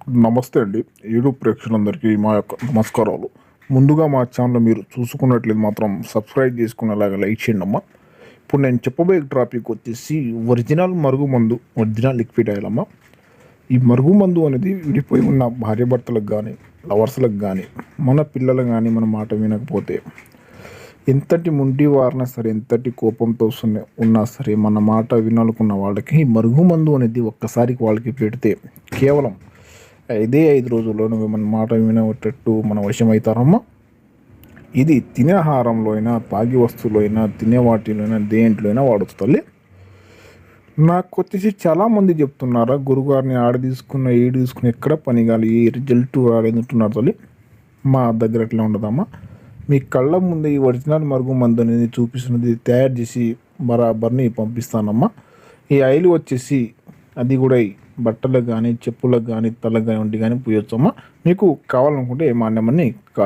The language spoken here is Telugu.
నమస్తే అండి. యూట్యూబ్ ప్రేక్షకులందరికీ మా యొక్క నమస్కారాలు. ముందుగా మా ఛానల్ మీరు చూసుకున్నట్లయితే మాత్రం సబ్స్క్రైబ్ చేసుకునేలాగా లైక్ చేయండి అమ్మా. ఇప్పుడు నేను చెప్పబోయే టాపిక్ వచ్చేసి ఒరిజినల్ మరుగుమందు, ఒరిజినల్ లిక్విడ్ ఆయిల్ అమ్మ. ఈ మరుగుమందు అనేది విడిపోయి ఉన్న భార్యాభర్తలకు కానీ, లవర్స్లకు కానీ, మన పిల్లలు కానీ మన మాట వినకపోతే ఎంతటి ముండి వారినా సరే, ఎంతటి కోపంతో ఉన్నా సరే, మన మాట వినాలనుకున్న వాళ్ళకి ఈ మరుగుమందు అనేది ఒక్కసారికి వాళ్ళకి పెడితే కేవలం 5 రోజుల్లోనే మన మాట వినేటట్టు మన వశమవుతారమ్మా. ఇది తినే ఆహారంలో అయినా, తాగి వస్తువులో అయినా, తినే వాటిలో అయినా, దేంట్లో అయినా వాడచ్చు తల్లి. నాకు వచ్చేసి చాలామంది చెప్తున్నారా, గురుగారిని ఆడ తీసుకున్న ఈడు తీసుకుని ఎక్కడ పని కాలి, ఏ రిజల్ట్ రాలేదంటున్నారు తల్లి. మా దగ్గర ఎట్లా ఉండదమ్మా. మీ కళ్ళ ముందే ఈ ఒరిజినల్ మరుగు మందు అనేది చూపిస్తున్నది తయారు చేసి బరాబర్ని పంపిస్తానమ్మా. ఈ ఆయిల్ వచ్చేసి అది కూడా బట్టలకు కానీ, చెప్పులకు కానీ, తలకు కానీ, ఒంటి కానీ పూయొచ్చమ్మా. మీకు కావాలనుకుంటే మా నెంబర్ని కాల్